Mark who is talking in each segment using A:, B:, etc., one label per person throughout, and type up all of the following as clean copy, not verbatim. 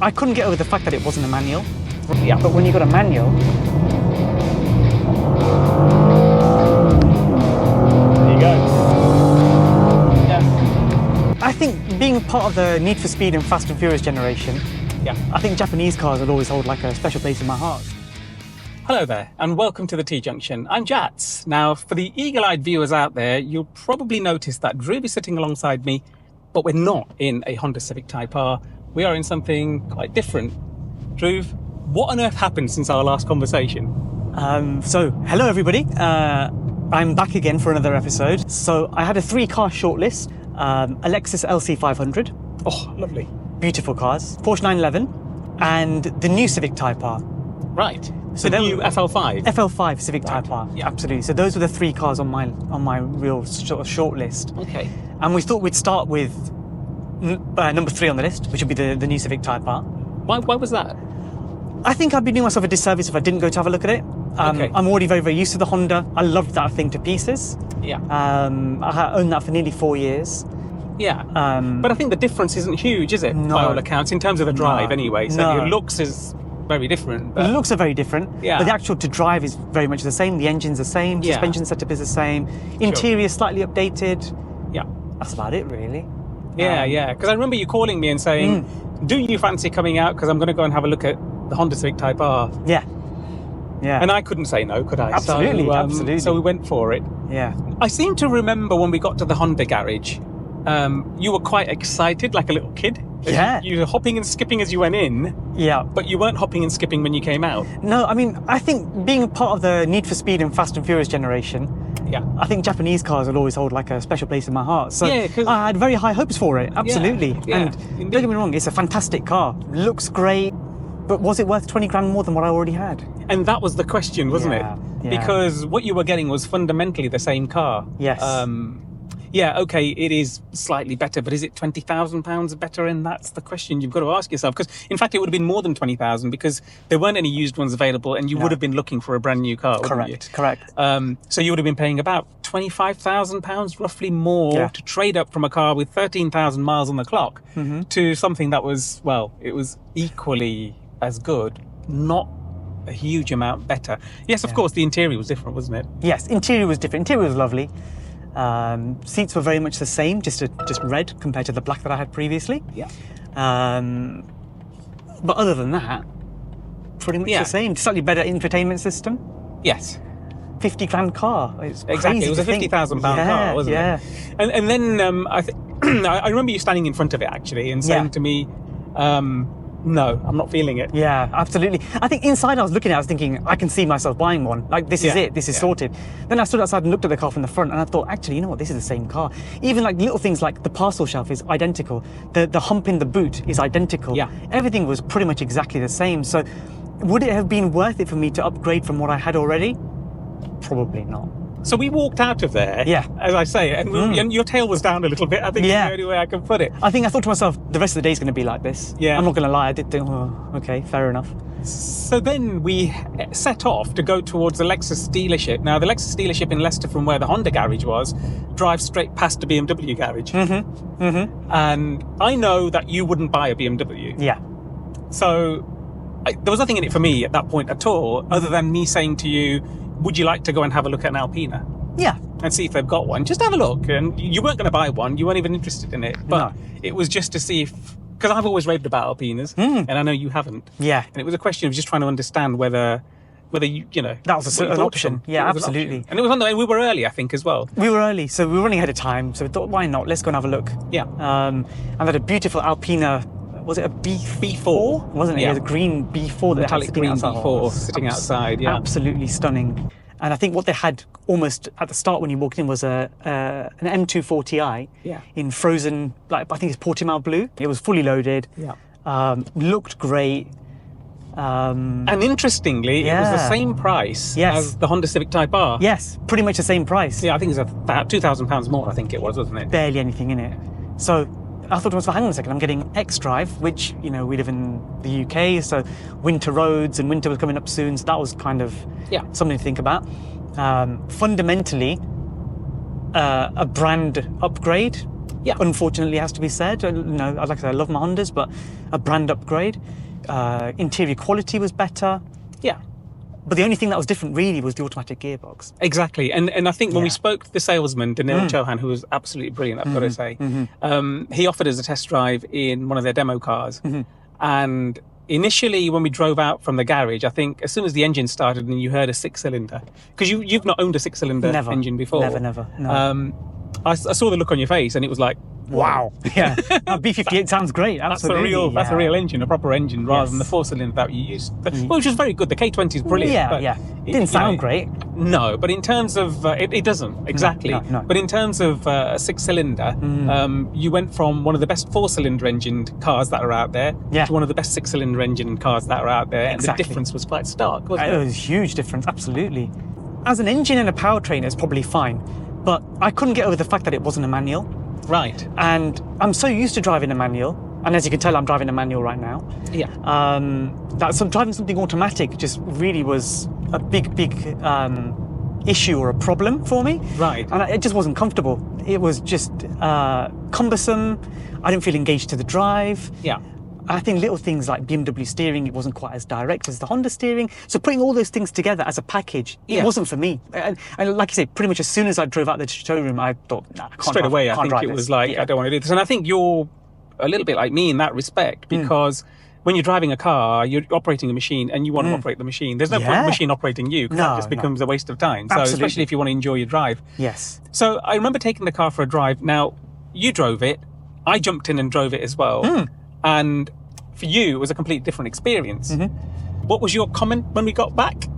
A: I couldn't get over the fact that it wasn't a manual. Yeah, but when you got a manual, there you go. Yeah. I think being part of the Need for Speed and Fast and Furious generation, I think Japanese cars will always hold like a special place in my heart.
B: Hello there, and welcome to the T-Junction. I'm Jats. Now, for the eagle-eyed viewers out there, you'll probably notice that Dhroov is sitting alongside me, but we're not in a Honda Civic Type R. We are in something quite different. Dhroov, what on earth happened since our last conversation?
A: So, hello everybody. I'm back again for another episode. So, I had a 3-car shortlist. A Lexus LC500.
B: Oh, lovely.
A: Beautiful cars. Porsche 911 and the new Civic Type R.
B: Right. So the new FL5?
A: FL5 Civic Type R,
B: yeah.
A: Absolutely. So those were the 3 cars on my real sort of short list.
B: Okay.
A: And we thought we'd start with number 3 on the list, which would be the new Civic Type R.
B: Why was that?
A: I think I'd be doing myself a disservice if I didn't go to have a look at it.
B: Okay.
A: I'm already very, very used to the Honda. I loved that thing to pieces.
B: Yeah.
A: I owned that for nearly 4 years.
B: Yeah. But I think the difference isn't huge, is it?
A: No.
B: By all accounts, in terms of the drive anyway. So
A: No.
B: your looks is very different.
A: The looks are very different,
B: Yeah.
A: but the actual to drive is very much the same. The engine's the same,
B: Yeah.
A: suspension setup is the same, interior slightly updated.
B: Yeah.
A: That's about it, really.
B: Yeah. Because I remember you calling me and saying, do you fancy coming out? Because I'm going to go and have a look at the Honda Civic Type R.
A: Yeah.
B: And I couldn't say no, could I?
A: Absolutely, absolutely.
B: So we went for it.
A: Yeah.
B: I seem to remember when we got to the Honda garage, you were quite excited, like a little kid.
A: Yeah.
B: You were hopping and skipping as you went in.
A: Yeah.
B: But you weren't hopping and skipping when you came out.
A: No, I mean, I think being part of the Need for Speed and Fast and Furious generation, I think Japanese cars will always hold like a special place in my heart. So I had very high hopes for it, absolutely.
B: Yeah,
A: and
B: indeed.
A: don't get me wrong, it's a fantastic car. Looks great, but was it worth 20 grand more than what I already had?
B: And that was the question, wasn't it?
A: Yeah.
B: Because what you were getting was fundamentally the same car.
A: Yes.
B: Yeah, okay, it is slightly better, but is it £20,000 better? And that's the question you've got to ask yourself. Because, in fact, it would have been more than 20,000 because there weren't any used ones available, and you would have been looking for a brand new car, wouldn't you?
A: Correct.
B: So you would have been paying about £25,000 roughly more to trade up from a car with 13,000 miles on the clock to something that was, well, it was equally as good, not a huge amount better. Yes, of course, the interior was different, wasn't it?
A: Yes, interior was different. Interior was lovely. Seats were very much the same, just red compared to the black that I had previously.
B: Yeah.
A: But other than that, pretty much the same. Slightly better infotainment system.
B: Yes.
A: 50 grand car. It's
B: Exactly.
A: crazy
B: It was a £50,000 car, wasn't it? And then I remember you standing in front of it actually and saying to me, no, I'm not feeling it.
A: Yeah, absolutely. I think inside I was looking at it, I was thinking, I can see myself buying one. Like, this is it, this is sorted. Then I stood outside and looked at the car from the front and I thought, actually, you know what, this is the same car. Even like little things like the parcel shelf is identical. The hump in the boot is identical. Yeah. Everything was pretty much exactly the same. So would it have been worth it for me to upgrade from what I had already? Probably not.
B: So we walked out of there, as I say, and your tail was down a little bit. I think that's the only way I can put it.
A: I think I thought to myself, the rest of the day is going to be like this.
B: Yeah.
A: I'm not going to lie, I did think, oh, okay, fair enough.
B: So then we set off to go towards the Lexus dealership. Now, the Lexus dealership in Leicester, from where the Honda garage was, drives straight past the BMW garage. And I know that you wouldn't buy a BMW.
A: Yeah.
B: So there was nothing in it for me at that point at all, other than me saying to you, would you like to go and have a look at an Alpina?
A: Yeah.
B: And see if they've got one. Just have a look. And you weren't going to buy one. You weren't even interested in it. But it was just to see if... Because I've always raved about Alpinas, and I know you haven't.
A: Yeah.
B: And it was a question of just trying to understand whether you know...
A: That was an option. Yeah, absolutely.
B: And it was on the way. We were early, I think, as well.
A: We were early, so we were running ahead of time. So we thought, why not? Let's go and have a look.
B: Yeah.
A: And they had a beautiful Alpina... Was it a B4? Wasn't it?
B: Yeah.
A: It was a green B4 that
B: metallic
A: had
B: green
A: outside.
B: B4 sitting outside, yeah.
A: Absolutely stunning. And I think what they had almost at the start when you walked in was an M2 4Ti in frozen, like I think it's Portimao blue. It was fully loaded.
B: Yeah.
A: Looked great.
B: And interestingly, it was the same price as the Honda Civic Type R.
A: Yes, pretty much the same price.
B: Yeah, I think it's about £2,000 more, I think it was, wasn't it?
A: Barely anything in it. So I thought to myself, hang on a second, I'm getting X-Drive, which, you know, we live in the UK, so winter roads and winter was coming up soon, so that was kind of something to think about. Fundamentally, a brand upgrade,
B: Yeah.
A: Unfortunately, it has to be said. Like I said, I love my Hondas, but a brand upgrade. Interior quality was better.
B: Yeah.
A: But the only thing that was different really was the automatic gearbox.
B: Exactly. And I think when we spoke to the salesman, Daniil Chauhan, who was absolutely brilliant, I've got to say, he offered us a test drive in one of their demo cars. And initially, when we drove out from the garage, I think as soon as the engine started and you heard a 6-cylinder, because you've not owned a 6-cylinder engine before.
A: Never. No.
B: I saw the look on your face and it was like, wow.
A: Yeah. B58 sounds great. Absolutely.
B: That's a real engine, a proper engine, rather than the 4-cylinder that you used. Which was very good. The K20 is brilliant.
A: Yeah. It didn't sound great.
B: No, but in terms of it doesn't exactly.
A: No.
B: But in terms of a 6-cylinder, you went from one of the best 4-cylinder engined cars that are out there to one of the best 6-cylinder engine cars that are out there, and the difference was quite stark, wasn't it?
A: It was a huge difference. Absolutely. As an engine and a powertrain, it's probably fine, but I couldn't get over the fact that it wasn't a manual.
B: Right.
A: And I'm so used to driving a manual, and as you can tell, I'm driving a manual right now.
B: Yeah.
A: Driving something automatic just really was a big issue or a problem for me.
B: Right.
A: And it just wasn't comfortable. It was just cumbersome. I didn't feel engaged to the drive.
B: Yeah.
A: I think little things like BMW steering, it wasn't quite as direct as the Honda steering. So putting all those things together as a package, it wasn't for me. And like you say, pretty much as soon as I drove out the showroom, I thought, nah, I can't
B: straight away. I think it
A: this.
B: was like, I don't want to do this. And I think you're a little bit like me in that respect, because when you're driving a car, you're operating a machine and you want to operate the machine. There's no point in the machine operating you, because that just becomes a waste of time. So especially if you want to enjoy your drive.
A: Yes.
B: So I remember taking the car for a drive. Now, you drove it. I jumped in and drove it as well. And for you, it was a completely different experience. What was your comment when we got back?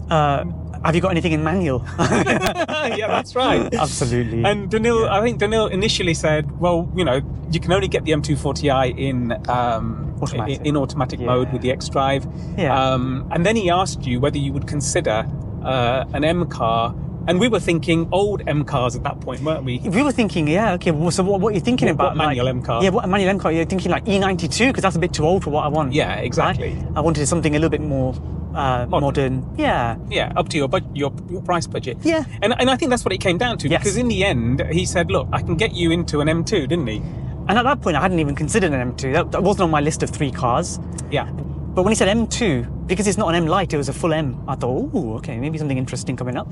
A: Have you got anything in manual?
B: Yeah, that's right.
A: Absolutely.
B: And Daniil, I think Daniil initially said, well, you can only get the M240i in automatic mode with the X-Drive.
A: Yeah.
B: And then he asked you whether you would consider an M car. And we were thinking old M cars at that point, weren't we?
A: We were thinking, okay, well, so what are you thinking about?
B: What manual M car?
A: Yeah, what manual M car? You're thinking like E92, because that's a bit too old for what I want.
B: Yeah, exactly.
A: Right? I wanted something a little bit more modern. Yeah.
B: Yeah, up to your price budget.
A: Yeah.
B: And I think that's what it came down to, because in the end, he said, look, I can get you into an M2, didn't he?
A: And at that point, I hadn't even considered an M2. That wasn't on my list of 3 cars.
B: Yeah.
A: But when he said M2, because it's not an M Lite, it was a full M, I thought, oh, okay, maybe something interesting coming up.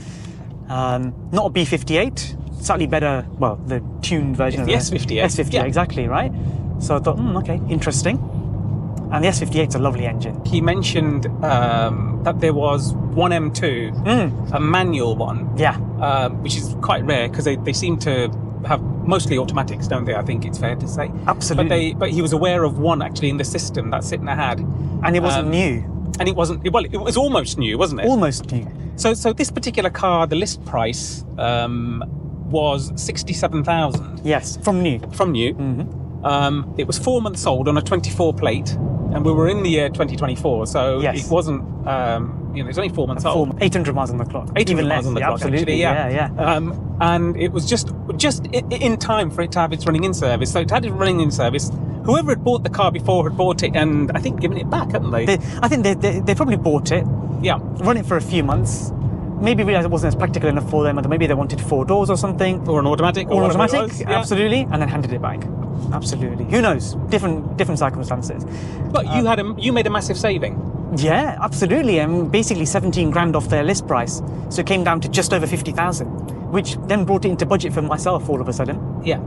A: Not a B58, slightly better, well, the tuned version of
B: the S58.
A: S58, exactly, right? So I thought, okay, interesting. And the S58's a lovely engine.
B: He mentioned that there was one M2, a manual one.
A: Yeah.
B: Which is quite rare, because they seem to have mostly automatics, don't they? I think it's fair to say.
A: Absolutely.
B: But he was aware of one actually in the system that Sitner had.
A: And it wasn't new.
B: And it wasn't, well, it was almost new, wasn't it?
A: Almost new.
B: So this particular car, the list price was 67,000.
A: Yes, from new.
B: From new. It was 4 months old on a 24 plate, and we were in the year 2024, so it wasn't, it was only 4 months old.
A: 800 miles on the clock.
B: 800 miles on the clock,
A: absolutely,
B: actually, yeah. And it was just in time for it to have its running in service. So it had its running in service. Whoever had bought the car before had bought it and I think given it back, hadn't they?
A: I think they probably bought it.
B: Yeah.
A: Run it for a few months. Maybe realised it wasn't as practical enough for them, or maybe they wanted 4 doors or something.
B: Or an automatic.
A: Or an automatic, absolutely. And then handed it back. Absolutely. Who knows? Different circumstances.
B: But you made a massive saving.
A: Yeah, absolutely. And basically 17 grand off their list price. So it came down to just over 50,000, which then brought it into budget for myself all of a sudden.
B: Yeah.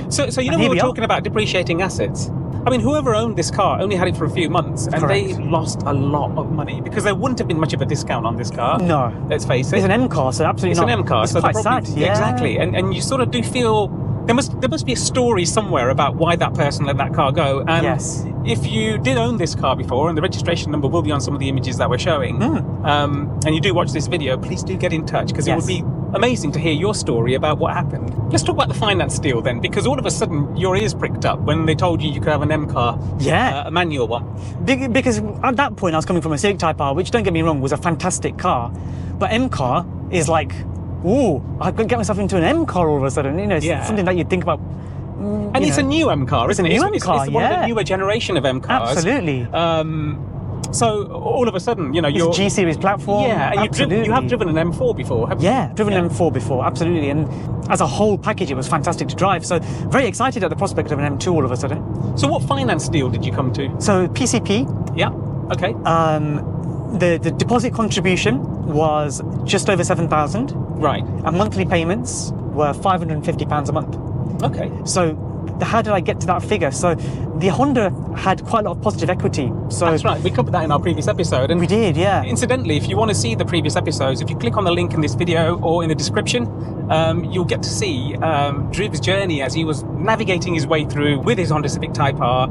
B: So we were talking about depreciating assets. I mean, whoever owned this car only had it for a few months, and they lost a lot of money, because there wouldn't have been much of a discount on this car.
A: No.
B: Let's face it.
A: It's an M car, so absolutely not.
B: It's an M car,
A: it's
B: so
A: quite sad. Yeah.
B: Exactly. And you sort of do feel there must be a story somewhere about why that person let that car go. And if you did own this car before, and the registration number will be on some of the images that we're showing, and you do watch this video, please do get in touch, because it would be amazing to hear your story about what happened. Let's talk about the finance deal then, because all of a sudden your ears pricked up when they told you could have an M car, a manual one.
A: Because at that point I was coming from a Civic Type R, which, don't get me wrong, was a fantastic car, but M car is like, ooh, I could get myself into an M car all of a sudden. It's something that you'd think about.
B: And it's a new M car, isn't it?
A: It's a new M car,
B: It's one of the newer generation of M cars.
A: Absolutely.
B: So all of a sudden, you know,
A: It's
B: you're
A: a G series platform.
B: yeah, and you have driven an M4 before, haven't you?
A: Yeah, driven an M4 before, absolutely. And as a whole package, it was fantastic to drive. So very excited at the prospect of an M2 all of a sudden.
B: So what finance deal did you come to?
A: So PCP.
B: Yeah. Okay.
A: The deposit contribution was just over 7,000,
B: Right.
A: and monthly payments were £550 a month.
B: Okay.
A: So how did I get to that figure? So the Honda had quite a lot of positive equity. So
B: That's right. We covered that in our previous episode. And
A: we did, yeah.
B: incidentally, if you want to see the previous episodes, if you click on the link in this video or in the description, you'll get to see Dhroov's journey as he was navigating his way through with his Honda Civic Type R,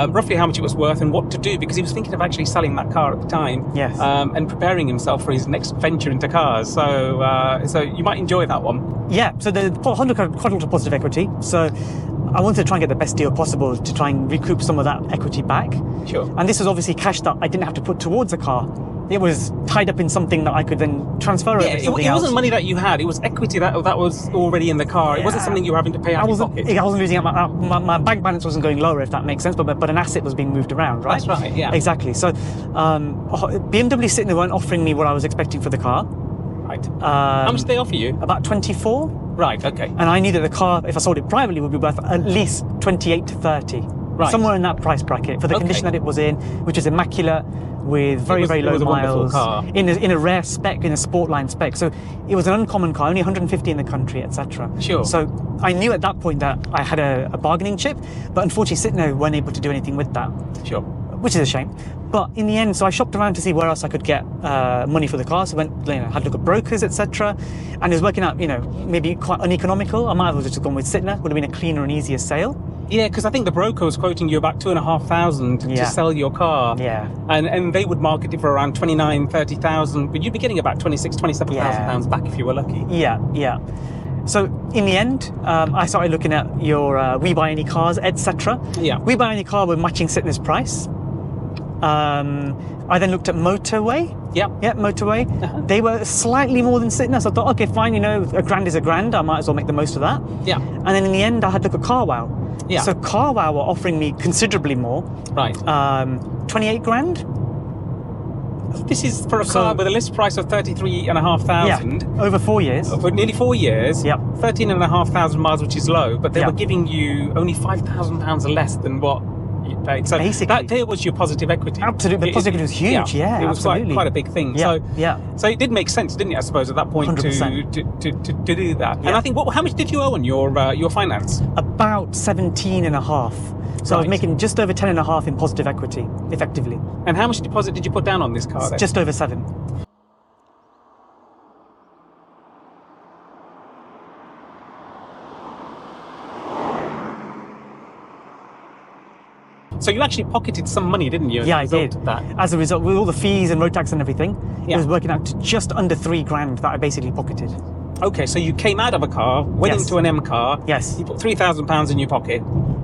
B: roughly how much it was worth and what to do, because he was thinking of actually selling that car at the time.
A: Yes.
B: And preparing himself for his next venture into cars. So you might enjoy that one.
A: Yeah, so the Honda had quite a lot of positive equity. So I wanted to try and get the best deal possible to try and recoup some of that equity back.
B: Sure.
A: And this was obviously cash that I didn't have to put towards a car. It was tied up in something that I could then transfer over to something
B: it
A: else.
B: wasn't money that you had, it was equity that was already in the car. It wasn't
A: Yeah.
B: something you were having to pay out of your pocket.
A: I wasn't losing out. My bank balance wasn't going lower, if that makes sense, but an asset was being moved around, right?
B: That's right, yeah.
A: Exactly. So BMW sitting there weren't offering me what I was expecting for the car.
B: Right. How much did they offer you?
A: About 24.
B: Right, okay.
A: And I knew that the car, if I sold it privately, would be worth at least 28 to 30.
B: Right.
A: Somewhere in that price bracket for the condition that it was in, which is immaculate, with very low
B: was a wonderful
A: miles,
B: car.
A: in a rare spec, in a Sportline spec. So it was an uncommon car, only 150 in the country, etc.
B: Sure.
A: So I knew at that point that I had a bargaining chip, but unfortunately Sitno weren't able to do anything with that,
B: Sure.
A: which is a shame. But in the end, so I shopped around to see where else I could get money for the car. So I went, had a look at brokers, etc. And it was working out, maybe quite uneconomical. I might as well just have gone with Sitno. Would have been a cleaner and easier sale.
B: Yeah, because I think the broker was quoting you about 2,500 to sell your car.
A: Yeah.
B: And they would market it for around 29, 30,000, but you'd be getting about 26, 27,000 pounds back if you were lucky.
A: Yeah, yeah. So in the end, I started looking at your We Buy Any Cars, etc.
B: Yeah.
A: We Buy Any Car were matching Sitno's price. I then looked at Motorway.
B: Yep.
A: Yeah, Motorway. They were slightly more than Sitno, so I thought, okay, fine, a grand is a grand. I might as well make the most of that.
B: Yeah.
A: And then in the end, I had to look at CarWow.
B: Yeah.
A: So CarWow were offering me considerably more.
B: Right.
A: 28 grand.
B: This is for a car with a list price of 33,500.
A: Yeah, over 4 years.
B: For nearly 4 years.
A: Yep.
B: 13,500 miles, which is low, but they
A: Yep.
B: were giving you only £5,000 less than what you paid. So
A: Basically.
B: that there was your positive equity.
A: Absolutely, the positive equity was huge. Yeah,
B: it was
A: absolutely.
B: quite a big thing.
A: Yeah,
B: So
A: yeah.
B: So it did make sense, didn't it? I suppose at that point to
A: 100%.
B: do that.
A: Yeah.
B: And I think how much did you owe on your finance?
A: About 17 and a half. So I was
B: Right.
A: making just over 10 and a half in positive equity, effectively.
B: And how much deposit did you put down on this car then?
A: Just over 7.
B: So you actually pocketed some money, didn't you? as
A: Yeah,
B: a
A: I
B: result
A: did.
B: of that?
A: As a result, with all the fees and road tax and everything,
B: Yeah.
A: it was working out to just under 3 grand that I basically pocketed.
B: Okay, so you came out of a car, went
A: Yes.
B: into an M car.
A: Yes.
B: You put £3,000 in your pocket,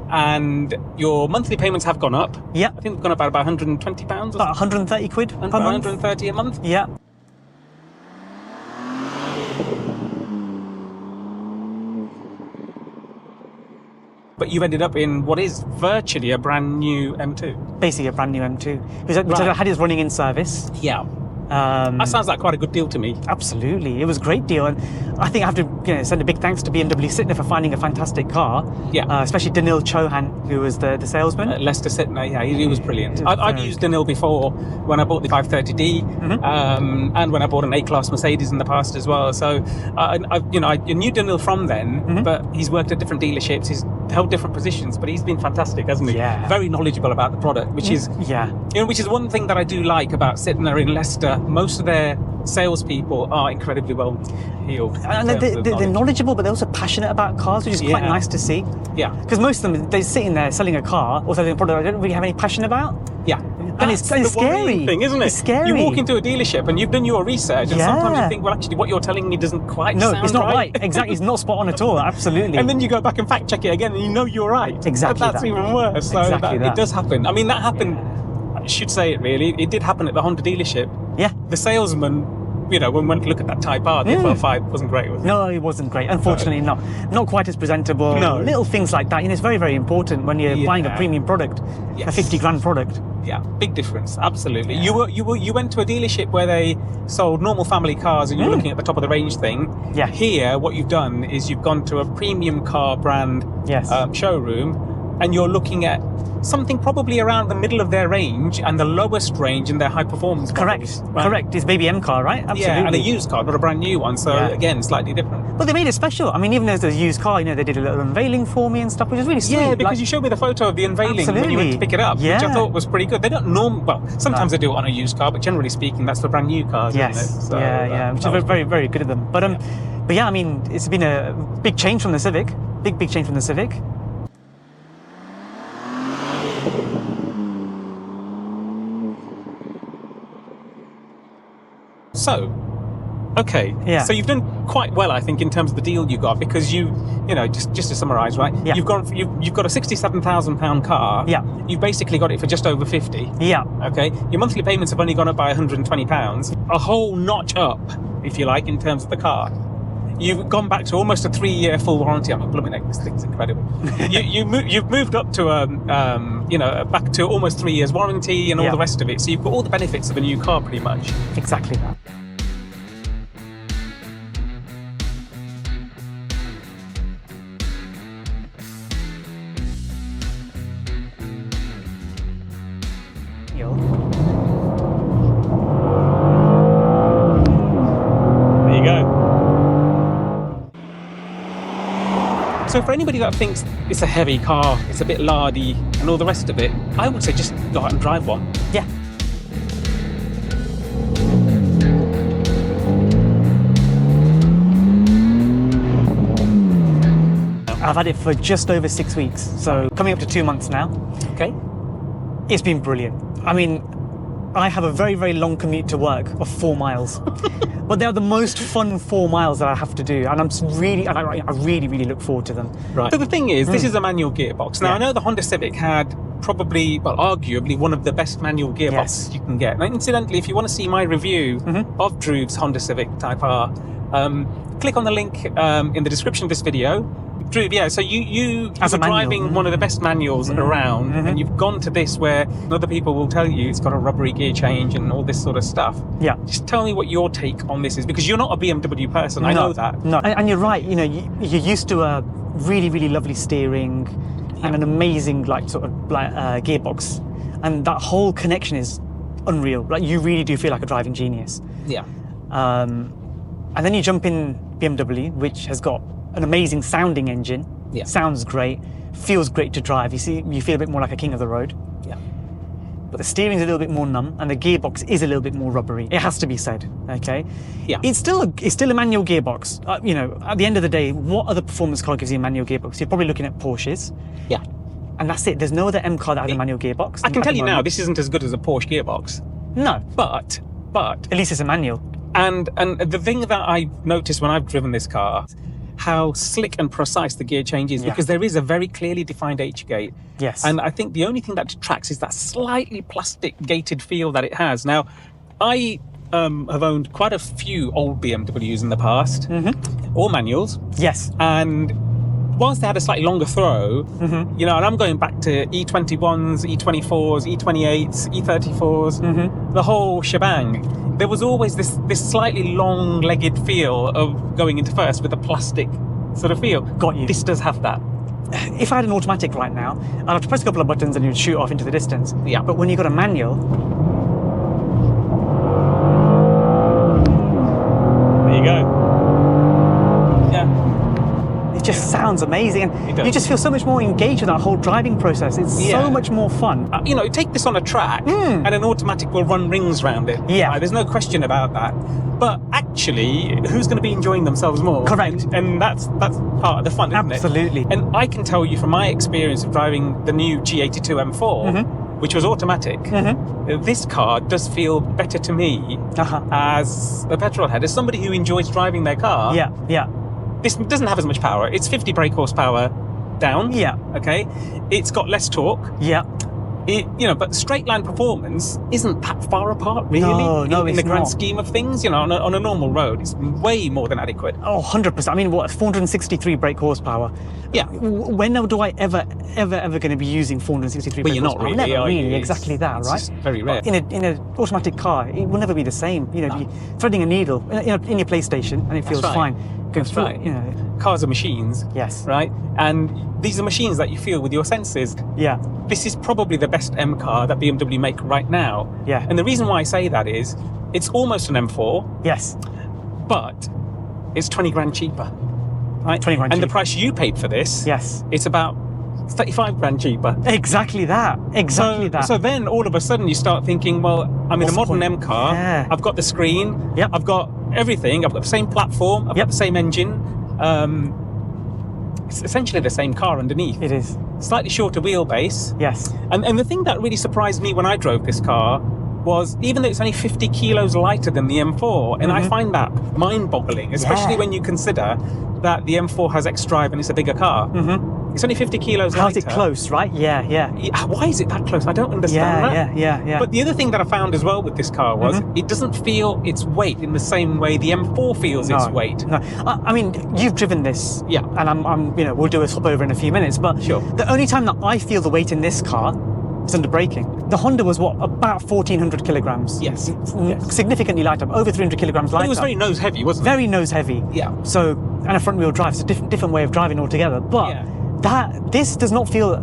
B: and your monthly payments have gone up.
A: Yeah.
B: I think they've gone up by about £120 or
A: About 130 quid per
B: about
A: month.
B: 130 a month.
A: Yeah.
B: But you've ended up in what is virtually a brand new M2.
A: Basically a brand new M2. Which
B: Right.
A: I had it running in service.
B: Yeah. That sounds like quite a good deal to me.
A: Absolutely, it was a great deal, and I think I have to send a big thanks to BMW Sitno for finding a fantastic car.
B: Yeah.
A: Especially Danil Chauhan, who was the salesman.
B: Leicester Sitno, yeah, he was brilliant. I've used Danil before when I bought the 530D, and when I bought an A-Class Mercedes in the past as well. So, I knew Danil from then, but he's worked at different dealerships. He's held different positions, but he's been fantastic, hasn't he?
A: Yeah.
B: Very knowledgeable about the product, which is which is one thing that I do like about Sitno in Leicester. Most of their salespeople are incredibly well heeled.
A: And they're knowledgeable, but they're also passionate about cars, which is quite nice to see.
B: Yeah.
A: Because most of them, they're sitting there selling a car or selling a product they don't really have any passion about.
B: Yeah.
A: And it's
B: the
A: scary
B: worrying thing, isn't it?
A: It's scary.
B: You walk into a dealership and you've done your research, and sometimes you think, well, actually, what you're telling me doesn't quite sound right.
A: No, it's not right. Exactly, it's not spot on at all. Absolutely.
B: And then you go back and fact check it again, and you know you're right.
A: Exactly.
B: But that's even worse. So
A: Exactly that.
B: it does happen. I mean, that happened. I should say it really. It did happen at the Honda dealership.
A: Yeah.
B: The salesman, when we went to look at that Type R, the FL5 wasn't great, was it?
A: No, it wasn't great. Unfortunately, not quite as presentable.
B: No.
A: Little things like that. It's very, very important when you're buying a premium product,
B: Yes.
A: a 50 grand product.
B: Yeah, big difference. Absolutely. Yeah. You went to a dealership where they sold normal family cars, and you're looking at the top of the range thing.
A: Yeah.
B: Here, what you've done is you've gone to a premium car brand showroom, and you're looking at something probably around the middle of their range and the lowest range in their high performance models, right?
A: Correct. It's baby M car, right? Absolutely.
B: Yeah, and a used car, not a brand new one. So again, slightly different.
A: But they made it special. I mean, even though it's a used car, you know, they did a little unveiling for me and stuff, which is really sweet.
B: Yeah, because you showed me the photo of the unveiling when you went to pick it up, which I thought was pretty good. They don't sometimes they do it on a used car, but generally speaking, that's the brand new cars.
A: Yes.
B: Isn't it? So,
A: which is very, very good of them. But yeah, I mean, it's been a big change from the Civic. Big change from the Civic.
B: So, okay. Yeah. So you've done quite well, I think, in terms of the deal you got, because you know, just to summarise, right? Yeah. You've got a £67,000 car. Yeah. You've basically got it for just over 50.
A: Yeah.
B: Okay. Your monthly payments have only gone up by £120, a whole notch up, if you like, in terms of the car. You've gone back to almost a 3-year full warranty. I mean, blooming, this thing's incredible. You've moved up to back to almost 3 years warranty and all the rest of it. So you've got all the benefits of a new car, pretty much.
A: Exactly that.
B: There you go. So for anybody that thinks it's a heavy car, it's a bit lardy and all the rest of it, I would say just go out and drive one.
A: Yeah. I've had it for just over 6 weeks, so coming up to 2 months now.
B: Okay.
A: It's been brilliant. I mean, I have a very, very long commute to work of 4 miles. But they're the most fun 4 miles that I have to do, and I really, really look forward to them.
B: Right. So the thing is, this is a manual gearbox. Now, I know the Honda Civic had probably, well, arguably one of the best manual gearboxes you can get. Now, incidentally, if you want to see my review of Dhroov's Honda Civic Type R, click on the link in the description of this video. Dhroov, yeah, so you are driving one of the best manuals around, and you've gone to this where other people will tell you it's got a rubbery gear change and all this sort of stuff. Yeah. Just tell me what your take on this is, because you're not a BMW person, I know that.
A: No, and you're right, you know, you're used to a really, really lovely steering and an amazing, like, sort of gearbox, and that whole connection is unreal. Like, you really do feel like a driving genius. Yeah. And then you jump in BMW, which has got an amazing sounding engine. Yeah. Sounds great, feels great to drive. You feel a bit more like a king of the road. Yeah. But the steering's a little bit more numb, and the gearbox is a little bit more rubbery. It has to be said. Okay. Yeah. It's still a manual gearbox. You know, at the end of the day, what other performance car gives you a manual gearbox? You're probably looking at Porsches. Yeah. And that's it. There's no other M car that has a manual gearbox.
B: I can tell you now, this isn't as good as a Porsche gearbox.
A: No.
B: But
A: at least it's a manual.
B: And the thing that I noticed when I've driven this car, how slick and precise the gear change is, because there is a very clearly defined H-gate. Yes. And I think the only thing that detracts is that slightly plastic gated feel that it has. Now, I have owned quite a few old BMWs in the past, all manuals. Yes. And whilst they had a slightly longer throw, you know, and I'm going back to E21s, E24s, E28s, E34s, the whole shebang. There was always this slightly long-legged feel of going into first with a plastic sort of feel. Got you. This does have that.
A: If I had an automatic right now, I'd have to press a couple of buttons and you'd shoot off into the distance. Yeah. But when you've got a manual...
B: There you go.
A: Just sounds amazing, and you just feel so much more engaged with that whole driving process. It's so much more fun.
B: You know, take this on a track and an automatic will run rings around it. Yeah. Right? There's no question about that. But actually, who's going to be enjoying themselves more? Correct. And that's part of the fun, isn't it?
A: Absolutely.
B: And I can tell you from my experience of driving the new G87 M4, which was automatic, this car does feel better to me as a petrol head, as somebody who enjoys driving their car. Yeah, yeah. This doesn't have as much power. It's 50 brake horsepower down. Yeah. Okay. It's got less torque. Yeah. but straight line performance isn't that far apart, really.
A: No,
B: in the grand
A: not.
B: scheme of things, on a normal road, it's way more than adequate.
A: Oh, 100%. I mean, 463 brake horsepower.
B: Yeah.
A: When do I ever going to be using 463 brake
B: Well, you're not
A: horsepower?
B: really,
A: Never
B: are
A: really.
B: you?
A: Exactly that,
B: It's
A: right?
B: just very rare.
A: In an automatic car, it will never be the same. You're threading a needle in your PlayStation, and it feels
B: right.
A: fine.
B: That's right. Cars are machines.
A: Yes.
B: Right? And these are machines that you feel with your senses.
A: Yeah.
B: This is probably the best M car that BMW make right now.
A: Yeah.
B: And the reason why I say that is it's almost an M4,
A: Yes.
B: but it's 20 grand cheaper. Right?
A: 20 grand
B: And the
A: cheaper.
B: price you paid for this,
A: Yes.
B: it's about 35 grand cheaper.
A: Exactly that. Exactly that.
B: So then all of a sudden you start thinking, well, I'm in a
A: What's the
B: modern
A: point?
B: M car.
A: Yeah.
B: I've got the screen.
A: Yep.
B: I've got everything. I've got the same platform. I've
A: Yep.
B: got the same engine. It's essentially the same car underneath.
A: It is.
B: Slightly shorter wheelbase.
A: Yes.
B: And the thing that really surprised me when I drove this car was, even though it's only 50 kilos lighter than the M4, and I find that mind-boggling, especially
A: Yeah.
B: when you consider that the M4 has X-Drive and it's a bigger car. It's only 50 kilos
A: How's
B: lighter.
A: it close, right? Yeah.
B: Why is it that close? I don't understand that.
A: Yeah.
B: But the other thing that I found as well with this car was it doesn't feel its weight in the same way the M4 feels its weight.
A: No, I mean, you've driven this,
B: Yeah.
A: and I'm, we'll do a swap over in a few minutes. But
B: Sure.
A: the only time that I feel the weight in this car is under braking. The Honda was about 1,400 kilograms.
B: Yes.
A: Significantly lighter, over 300 kilograms lighter.
B: But it was very nose heavy, wasn't it?
A: Very nose heavy.
B: Yeah.
A: So, and a front wheel drive. It's a different way of driving altogether. But this does not feel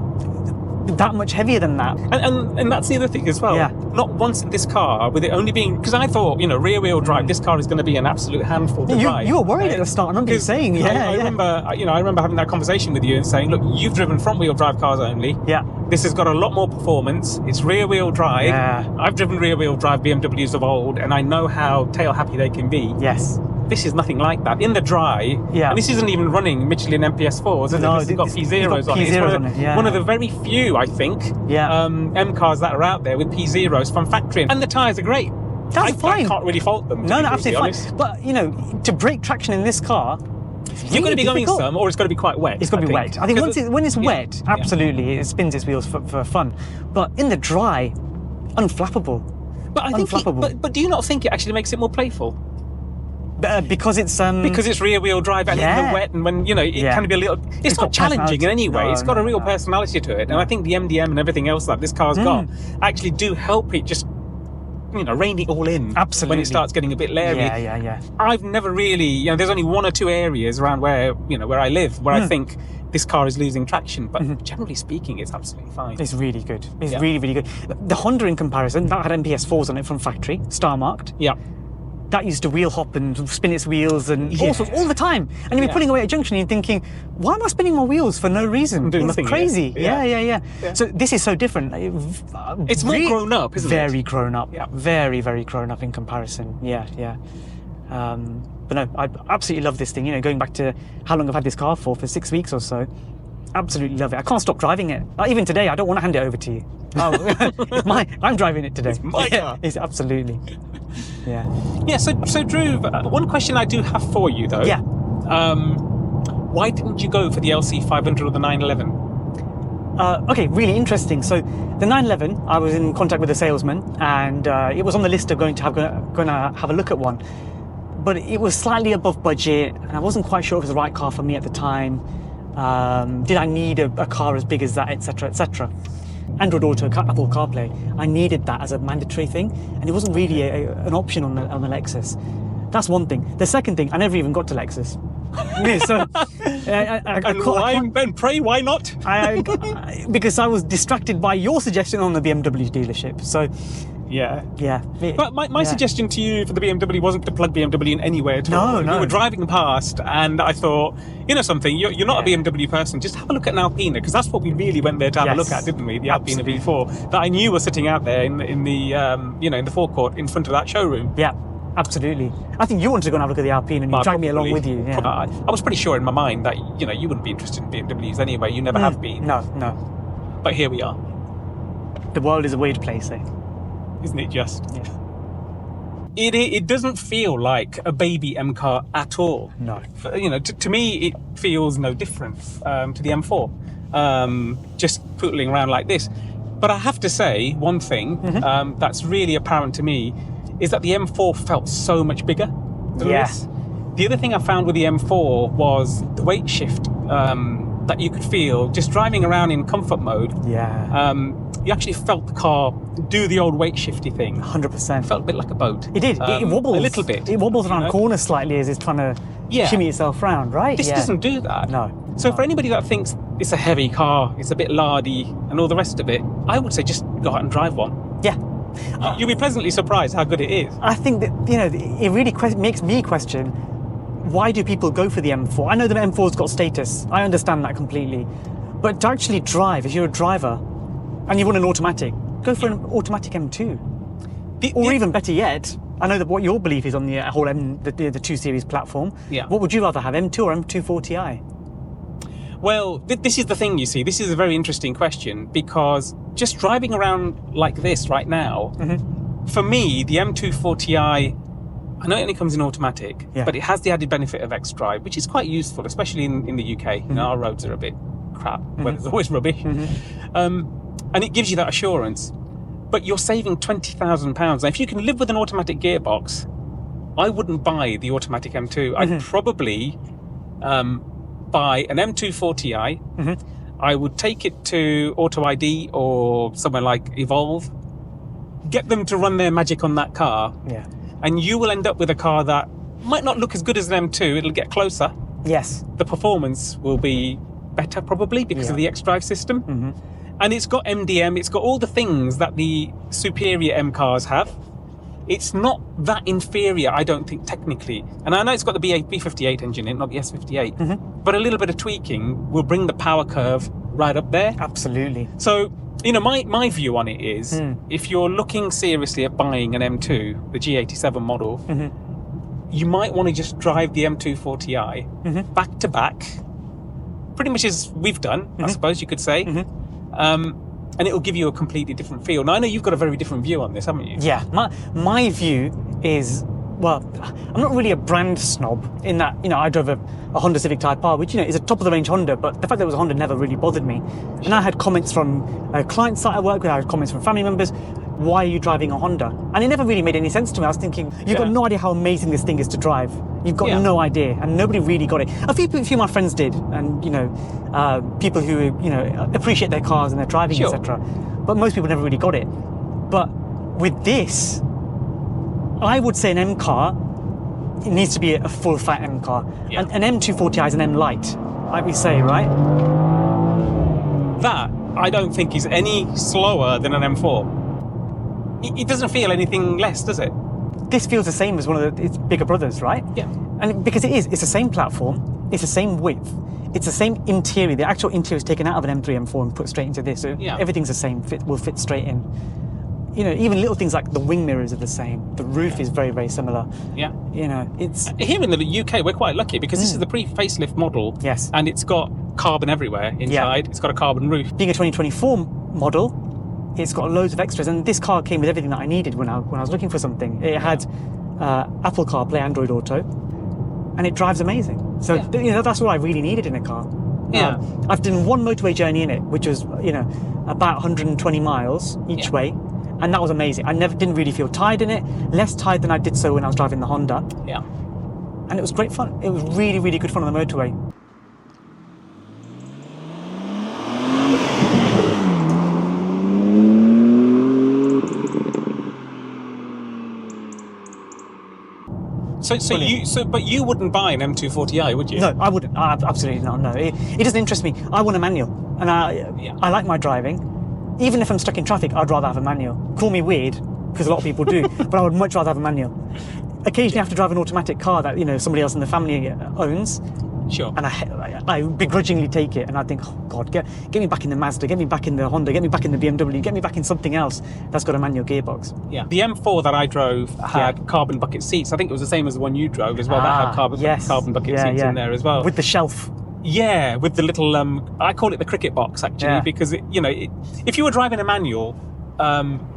A: that much heavier than that.
B: And that's the other thing as well.
A: Yeah.
B: Not once in this car, with it only being, because I thought, rear wheel drive, this car is going to be an absolute handful to drive.
A: You were worried at the start. I remember you saying,
B: I remember having that conversation with you and saying, look, you've driven front wheel drive cars only.
A: Yeah.
B: This has got a lot more performance. It's rear wheel drive.
A: Yeah.
B: I've driven rear wheel drive BMWs of old, and I know how tail happy they can be.
A: Yes.
B: This is nothing like that. In the dry, and this isn't even running Michelin MPS4s,
A: No,
B: this has got P0s on it.
A: P0s
B: One of the very few, I think, M cars that are out there with P0s from factory. And the tyres are great.
A: That's fine.
B: I can't really fault them.
A: No, absolutely fine. But, to break traction in this car,
B: you're going to be
A: difficult.
B: going some, or it's going to be quite wet.
A: It's going to be wet. I think when it's wet, absolutely, it spins its wheels for fun. But in the dry, unflappable.
B: But I think, but do you not think it actually makes it more playful?
A: Because it's
B: rear wheel drive and in the wet, and when it can be a little. It's not challenging in any way. It's got a real personality to it, and I think the MDM and everything else that this car's got actually do help it just. Rein it all in.
A: Absolutely.
B: When it starts getting a bit leery.
A: Yeah.
B: I've never really, there's only one or two areas around where I live where I think this car is losing traction, but generally speaking, it's absolutely fine.
A: It's really good. It's really, really good. The Honda, in comparison, that had MPS4s on it from factory, star marked.
B: Yeah.
A: That used to wheel hop and spin its wheels and all sorts all the time. And you'd be pulling away at a junction and you're thinking, why am I spinning my wheels for no reason?
B: Doing
A: It's
B: nothing,
A: crazy.
B: yeah.
A: So this is so different.
B: It's more grown up, isn't it?
A: Very grown up.
B: Yeah.
A: Very, very grown up in comparison. Yeah. But no, I absolutely love this thing. Going back to how long I've had this car for 6 weeks or so. Absolutely love it. I can't stop driving it. Even today, I don't want to hand it over to you. I'm driving it today.
B: It's my car.
A: It's absolutely. Yeah.
B: Yeah. So Dhroov, one question I do have for you though.
A: Yeah.
B: Why didn't you go for the LC 500 or the 911?
A: Okay, really interesting. So the 911, I was in contact with a salesman, and it was on the list of going to have a look at one. But it was slightly above budget, and I wasn't quite sure if it was the right car for me at the time. Did I need a car as big as that, etc., etc. Android Auto, Apple CarPlay, I needed that as a mandatory thing, and it wasn't really an option on the Lexus. That's one thing. The second thing, I never even got to Lexus. So,
B: and pray, why not?
A: Because I was distracted by your suggestion on the BMW dealership. So, yeah.
B: But my suggestion to you for the BMW wasn't to plug BMW in anywhere at all.
A: No.
B: We were driving past, and I thought, something, you're not a BMW person, just have a look at an Alpina, because that's what we really went there to have a look at, didn't we? The Alpina V4 that I knew was sitting out there in the forecourt in front of that showroom.
A: Yeah. Absolutely. I think you wanted to go and have a look at the Alpine, and you dragged me along with you. Yeah.
B: I was pretty sure in my mind that you wouldn't be interested in BMWs anyway. You never have been.
A: No.
B: But here we are.
A: The world is a weird place, eh?
B: Isn't it just?
A: Yeah.
B: It doesn't feel like a baby M car at all.
A: No.
B: To me, it feels no different to the M4. Just pootling around like this. But I have to say one thing that's really apparent to me is that the M4 felt so much bigger than this. The other thing I found with the M4 was the weight shift that you could feel just driving around in comfort mode. You actually felt the car do the old weight shifty thing.
A: 100%.
B: It felt a bit like a boat.
A: It did. It wobbles
B: a little bit.
A: It wobbles around corners slightly as it's trying to shimmy itself around, right?
B: This doesn't do that.
A: No.
B: So for anybody that thinks it's a heavy car, it's a bit lardy, and all the rest of it, I would say just go out and drive one.
A: Yeah.
B: You'll be pleasantly surprised how good it is.
A: I think that, it really makes me question, why do people go for the M4? I know the M4's got status. I understand that completely. But to actually drive, if you're a driver and you want an automatic, go for an automatic M2. Or even better yet, I know that what your belief is on the whole the 2 Series platform.
B: Yeah.
A: What would you rather have, M2 or M2 4Ti?
B: Well, this is the thing, you see. This is a very interesting question because just driving around like this right now, for me, the M2 4Ti, I know it only comes in automatic, but it has the added benefit of X-Drive, which is quite useful, especially in the UK. You know, our roads are a bit crap, weather's always rubbish. And it gives you that assurance. But you're saving £20,000. Now, if you can live with an automatic gearbox, I wouldn't buy the automatic M2. I'd probably buy an M2 4Ti. I would take it to Auto ID or somewhere like Evolve, get them to run their magic on that car, and you will end up with a car that might not look as good as an M2. It'll get closer.
A: Yes.
B: The performance will be better probably because of the X-Drive system. And it's got MDM, it's got all the things that the superior M cars have. It's not that inferior, I don't think, technically. And I know it's got the B58 engine in it, not the S58. But a little bit of tweaking will bring the power curve right up there.
A: Absolutely.
B: So, my view on it is, if you're looking seriously at buying an M2, the G87 model, you might want to just drive the M2 4Ti back to back, pretty much as we've done, I suppose you could say. And it will give you a completely different feel. Now, I know you've got a very different view on this, haven't you?
A: Yeah, my view is, well, I'm not really a brand snob in that, I drove a Honda Civic Type R, which, is a top-of-the-range Honda, but the fact that it was a Honda never really bothered me. And I had comments from a client site I work with, I had comments from family members, why are you driving a Honda? And it never really made any sense to me. I was thinking, you've got no idea how amazing this thing is to drive. You've got no idea, and nobody really got it. A few of my friends did, and people who appreciate their cars and their driving, etc. But most people never really got it. But with this, I would say an M car, it needs to be a full fat M car. An M2 4Ti is an M Lite, like we say, right?
B: That I don't think is any slower than an M4. It doesn't feel anything less, does it?
A: This feels the same as one of its bigger brothers, right? Yeah. And because it's the same platform, it's the same width, it's the same interior. The actual interior is taken out of an M3, M4 and put straight into this. So everything's the same, will fit straight in. Even little things like the wing mirrors are the same. The roof is very, very similar. Yeah. It's... Here
B: in the UK, we're quite lucky because this is the pre-facelift model.
A: Yes.
B: And it's got carbon everywhere inside. It's got a carbon roof.
A: Being a 2024 model, it's got loads of extras, and this car came with everything that I needed when I was looking for something. It had Apple CarPlay, Android Auto, and it drives amazing. So that's what I really needed in a car. Yeah. I've done one motorway journey in it, which was about 120 miles each way, and that was amazing. I didn't really feel tired in it, less tired than I did so when I was driving the Honda. Yeah. And it was great fun. It was really, really good fun on the motorway.
B: But you wouldn't buy an M2 4Ti, would you?
A: No, I wouldn't. Absolutely not. No, it doesn't interest me. I want a manual, and I like my driving. Even if I'm stuck in traffic, I'd rather have a manual. Call me weird, because a lot of people do, but I would much rather have a manual. Occasionally, I have to drive an automatic car that somebody else in the family owns.
B: Sure.
A: And I begrudgingly take it, and I think, oh God, get me back in the Mazda, get me back in the Honda, get me back in the BMW, get me back in something else that's got a manual gearbox.
B: Yeah. The M4 that I drove had carbon bucket seats. I think it was the same as the one you drove as well. That had carbon bucket seats in there as well.
A: With the shelf.
B: Yeah, with the little, I call it the cricket box actually, because if you were driving a manual,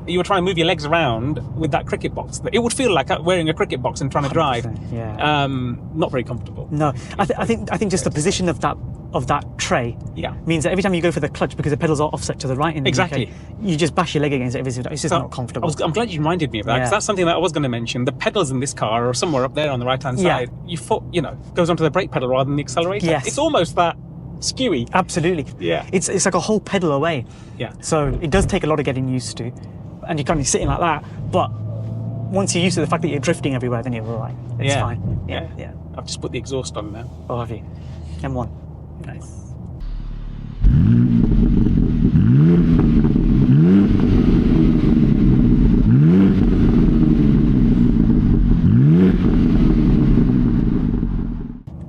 B: you were trying to move your legs around with that cricket box. It would feel like wearing a cricket box and trying to drive.
A: Yeah.
B: Not very comfortable.
A: No, I think just the position of that of that tray means that every time you go for the clutch, because the pedals are offset to the right in the UK, you just bash your leg against it. It's just not comfortable.
B: I'm glad you reminded me of that, because that's something that I was going to mention. The pedals in this car are somewhere up there on the right-hand side. Your foot, goes onto the brake pedal rather than the accelerator.
A: Yes.
B: It's almost that skewy.
A: Absolutely.
B: Yeah.
A: It's like a whole pedal away.
B: Yeah.
A: So it does take a lot of getting used to, and you're kind of sitting like that. But once you're used to the fact that you're drifting everywhere, then you're all right. It's fine. Yeah.
B: I've just put the exhaust on now.
A: Oh, have you? M1. Nice.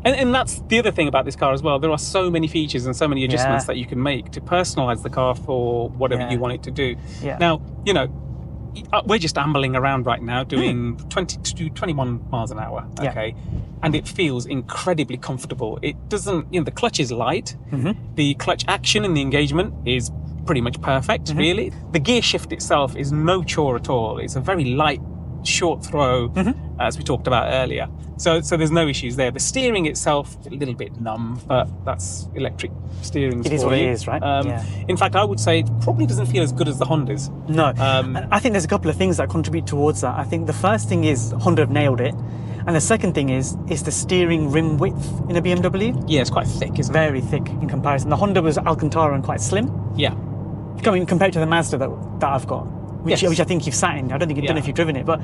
B: And that's the other thing about this car as well. There are so many features and so many adjustments that you can make to personalize the car for whatever you want it to do.
A: Yeah.
B: Now, we're just ambling around right now doing 20 to 21 miles an hour, okay? And it feels incredibly comfortable. It doesn't, the clutch is light. The clutch action and the engagement is pretty much perfect, really. The gear shift itself is no chore at all. It's a very light, short throw, as we talked about earlier. So there's no issues there. The steering itself, a little bit numb, but that's electric steering.
A: It is what it is, right?
B: In fact, I would say it probably doesn't feel as good as the Hondas.
A: No. I think there's a couple of things that contribute towards that. I think the first thing is Honda have nailed it. And the second thing is the steering rim width in a BMW.
B: Yeah, it's quite thick, isn't it?
A: Very thick in comparison. The Honda was Alcantara and quite slim.
B: Yeah.
A: Compared to the Mazda that I've got. Which I think you've sat in. I don't know if you've driven it, but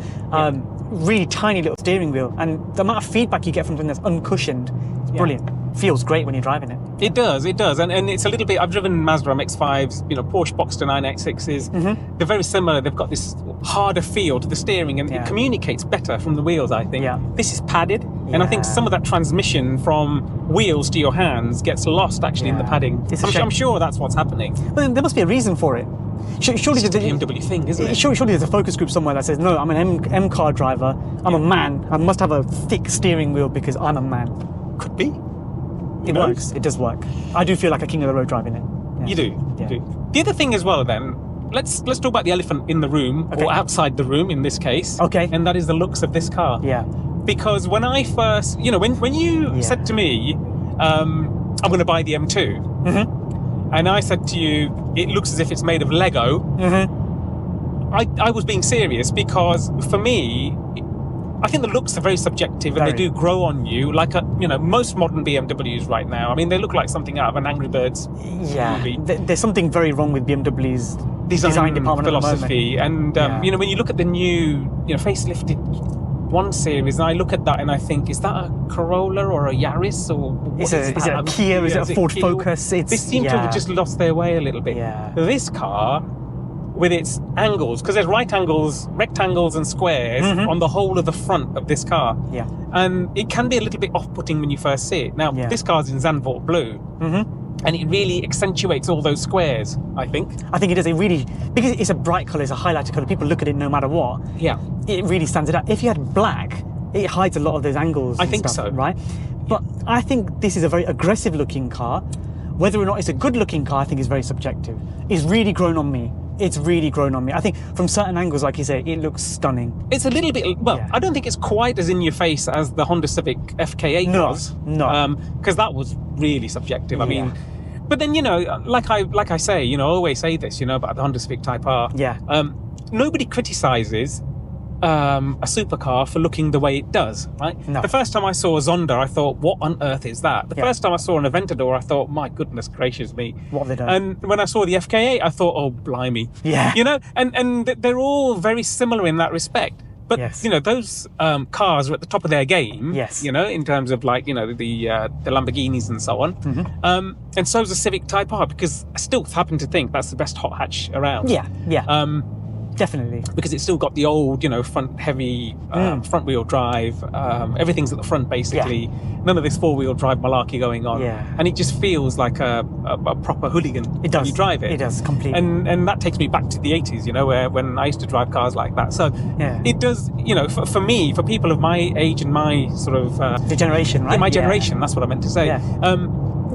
A: really tiny little steering wheel, and the amount of feedback you get from something that's uncushioned is brilliant. Feels great when you're driving it.
B: It does, and it's a little bit. I've driven Mazda MX-5s, Porsche Boxster 996s. They're very similar. They've got this harder feel to the steering, and it communicates better from the wheels, I think. This is padded, and I think some of that transmission from wheels to your hands gets lost actually in the padding. I'm sure that's what's happening.
A: But there must be a reason for it. Surely
B: it's a BMW thing, isn't it?
A: Surely there's a focus group somewhere that says, no, I'm an M car driver, I'm a man, I must have a thick steering wheel because I'm a man.
B: Could be.
A: It works, it does work. I do feel like a king of the road driving it. Yeah.
B: You do. The other thing as well then, let's talk about the elephant in the room, or outside the room in this case.
A: Okay.
B: And that is the looks of this car.
A: Yeah.
B: Because when I first, when you said to me, I'm going to buy the M2, and I said to you, it looks as if it's made of Lego. I was being serious, because for me, I think the looks are very subjective, and they do grow on you, like most modern BMWs right now. I mean, they look like something out of an Angry Birds movie.
A: There's something very wrong with BMW's design department
B: philosophy, and when you look at the new, facelifted 1 Series, and I look at that and I think, is that a Corolla or a Yaris, or
A: is it a Kia? Is it a Ford Focus?
B: They seem to have just lost their way a little bit. This car, with its angles, because there's right angles, rectangles and squares on the whole of the front of this car. And it can be a little bit off-putting when you first see it. Now, this car's in Zandvoort blue. And it really accentuates all those squares, I think.
A: I think it does. It really, because it's a bright colour, it's a highlighter colour, people look at it no matter what. It really stands it out. If you had black, it hides a lot of those angles.
B: I think so.
A: Right? But I think this is a very aggressive looking car. Whether or not it's a good looking car, I think is very subjective. It's really grown on me. It's really grown on me. I think from certain angles, like you say, it looks stunning.
B: It's a little bit, I don't think it's quite as in your face as the Honda Civic FK8 was.
A: No.
B: Because that was really subjective. I mean, but then, like I say, I always say this, about the Honda Civic Type R. Nobody criticises a supercar for looking the way it does, right?
A: No.
B: The first time I saw a Zonda, I thought, what on earth is that? The first time I saw an Aventador, I thought, my goodness gracious me.
A: What have they done?
B: And when I saw the FK8, I thought, oh, blimey. And they're all very similar in that respect. But, those cars are at the top of their game, in terms of, like, the Lamborghinis and so on. And so is the Civic Type R, because I still happen to think that's the best hot hatch around.
A: Definitely.
B: Because it's still got the old, front heavy, front wheel drive. Everything's at the front, basically. None of this 4-wheel drive malarkey going on. And it just feels like a proper hooligan when you drive it.
A: It does, completely.
B: And that takes me back to the 80s, when I used to drive cars like that. So it does, for me, for people of my age and my sort of...
A: the generation, right?
B: My generation, that's what I meant to say.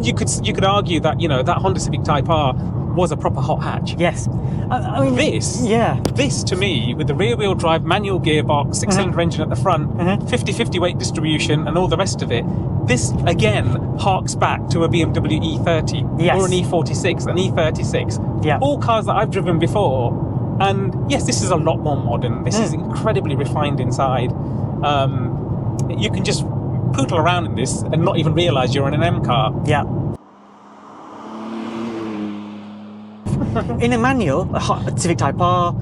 B: You could argue that, that Honda Civic Type R was a proper hot hatch.
A: Yes. I mean,
B: this to me, with the rear-wheel drive manual gearbox, six-cylinder engine at the front, 50-50 weight distribution, and all the rest of it, this again harks back to a BMW E30 or an E46, an E36.
A: Yeah.
B: All cars that I've driven before, and yes, this is a lot more modern. This is incredibly refined inside. You can just poodle around in this and not even realise you're in an M car.
A: Yeah. In a manual, a Civic Type R,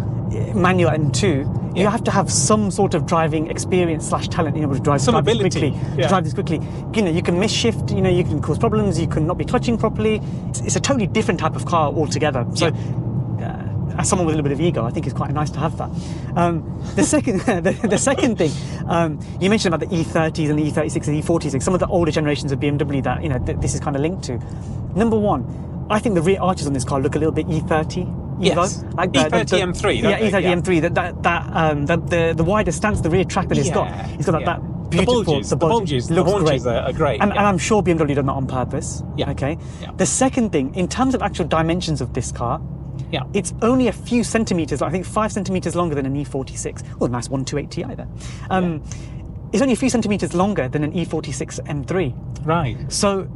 A: manual M2, you have to have some sort of driving experience / talent in order to drive this quickly. To drive this quickly, you can miss shift. You can cause problems. You can not be clutching properly. It's a totally different type of car altogether. So, as someone with a little bit of ego, I think it's quite nice to have that. The second, the second thing you mentioned about the E30s and the E36 and E40s, some of the older generations of BMW that this is kind of linked to. Number one, I think the rear arches on this car look a little bit E30.
B: Yes,
A: like
B: E30 M3.
A: M3. The wider stance, the rear track that it's got that beautiful.
B: The bulges
A: looks
B: great. Are great.
A: And I'm sure BMW done that on purpose.
B: Yeah.
A: Okay.
B: Yeah.
A: The second thing, in terms of actual dimensions of this car, it's only a few centimeters. I think 5 centimeters longer than an E46. Oh, nice 128 Ti there. It's only a few centimeters longer than an E46 M3.
B: Right.
A: So,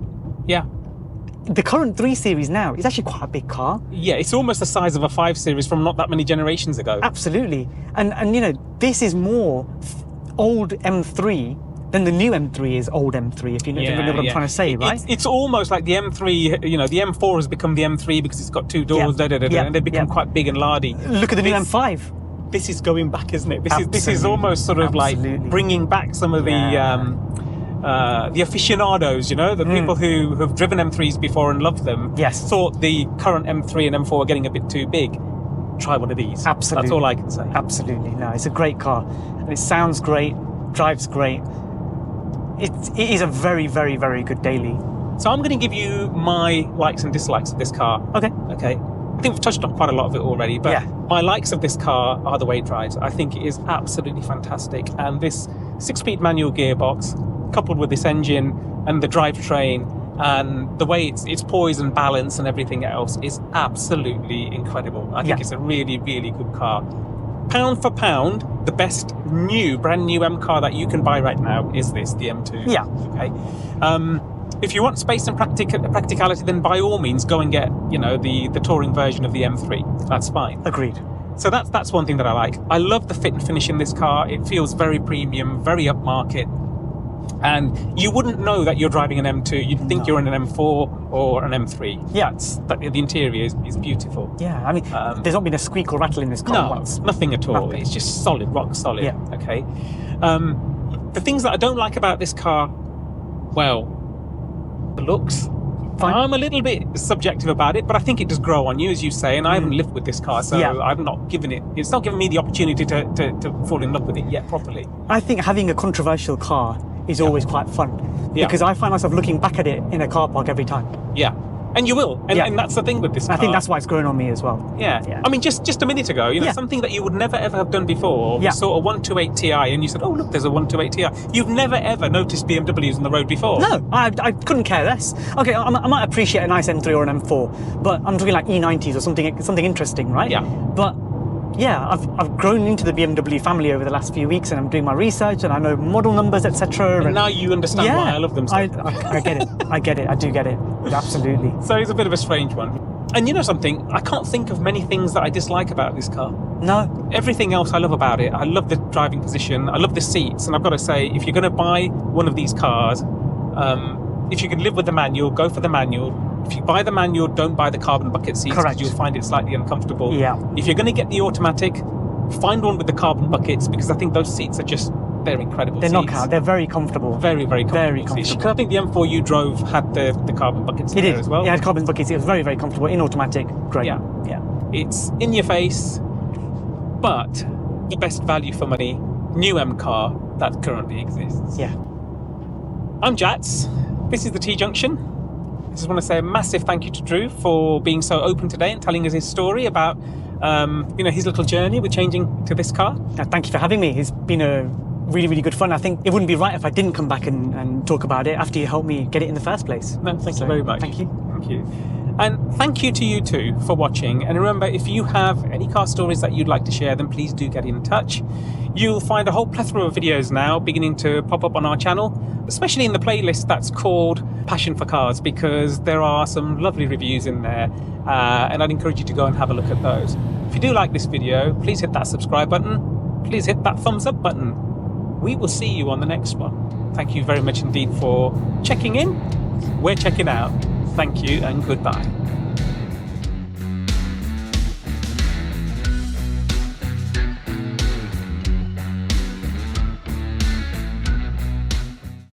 A: the current 3 Series now is actually quite a big car.
B: Yeah, it's almost the size of a 5 Series from not that many generations ago.
A: Absolutely. And this is more old M3 than the new M3 is old M3, if you know what I'm trying to say, right?
B: It's almost like the M3, the M4 has become the M3 because it's got 2 doors, and they've become quite big and lardy.
A: Look at the new M5.
B: This is going back, isn't it? This is almost sort of like bringing back some of the aficionados, the people who have driven M3s before and loved them, thought the current M3 and M4 are getting a bit too big. Try one of these.
A: Absolutely.
B: That's all I can say.
A: Absolutely. No, it's a great car. And it sounds great, drives great. It is a very, very, very good daily.
B: So I'm going to give you my likes and dislikes of this car.
A: Okay.
B: I think we've touched on quite a lot of it already, but my likes of this car are the way it drives. I think it is absolutely fantastic. And this 6-speed manual gearbox, coupled with this engine and the drivetrain and the way it's poise and balance and everything else, is absolutely incredible. I think it's a really, really good car. Pound for pound, the best brand new M car that you can buy right now is this, the M2.
A: Yeah.
B: Okay. If you want space and practicality, then by all means go and get the touring version of the M3. That's fine.
A: Agreed.
B: So that's one thing that I like. I love the fit and finish in this car. It feels very premium, very upmarket. And you wouldn't know that you're driving an M2. You'd think you're in an M4 or an M3.
A: Yeah.
B: The interior is beautiful.
A: Yeah, I mean, there's not been a squeak or rattle in this car once.
B: Nothing at all.
A: Nothing.
B: It's just solid, rock solid.
A: Yeah.
B: Okay. The things that I don't like about this car, well, the looks.
A: Fine.
B: I'm a little bit subjective about it, but I think it does grow on you, as you say, and I haven't lived with this car, so I've not given it's not given me the opportunity to fall in love with it yet properly.
A: I think having a controversial car is always quite fun, because I find myself looking back at it in a car park every time.
B: Yeah. And you will, and that's the thing with this car.
A: I think that's why it's grown on me as well.
B: Yeah. I mean, just a minute ago, something that you would never ever have done before. You saw a 128 Ti, and you said, "Oh, look, there's a 128 Ti." You've never ever noticed BMWs on the road before.
A: No, I couldn't care less. Okay, I might appreciate a nice M3 or an M4, but I'm talking like E90s or something interesting, right?
B: Yeah.
A: But I've grown into the BMW family over the last few weeks, and I'm doing my research, and I know model numbers, etc.
B: And now you understand why I love them so much.
A: I get it. I get it. I do get it. Absolutely.
B: So it's a bit of a strange one. And you know something? I can't think of many things that I dislike about this car.
A: No.
B: Everything else I love about it. I love the driving position. I love the seats. And I've got to say, if you're going to buy one of these cars, if you can live with the manual, go for the manual. If you buy the manual, don't buy the carbon bucket seats, because you'll find it slightly uncomfortable.
A: Yeah.
B: If you're going to get the automatic, find one with the carbon buckets, because I think those seats are they're incredible.
A: They're knockout. They're very comfortable.
B: Very, very comfortable.
A: Very comfortable.
B: Because I think the M4 you drove had the carbon buckets
A: It
B: there
A: did
B: as well.
A: It had carbon buckets. It was very, very comfortable. In automatic, great.
B: Yeah. It's in your face, but the best value for money new M car that currently exists.
A: Yeah.
B: I'm Jats. This is the T-Junction. I just want to say a massive thank you to Dhroov for being so open today and telling us his story about his little journey with changing to this car.
A: Thank you for having me. It's been a really, really good fun. I think it wouldn't be right if I didn't come back and talk about it after you helped me get it in the first place.
B: No, thank you very much.
A: Thank you.
B: Thank you. And thank you to you too for watching. And remember, if you have any car stories that you'd like to share, then please do get in touch. You'll find a whole plethora of videos now beginning to pop up on our channel, especially in the playlist that's called Passion for Cars, because there are some lovely reviews in there, and I'd encourage you to go and have a look at those. If you do like this video, please hit that subscribe button, please hit that thumbs up button. We will see you on the next one. Thank you very much indeed for checking in. We're checking out. Thank you and goodbye.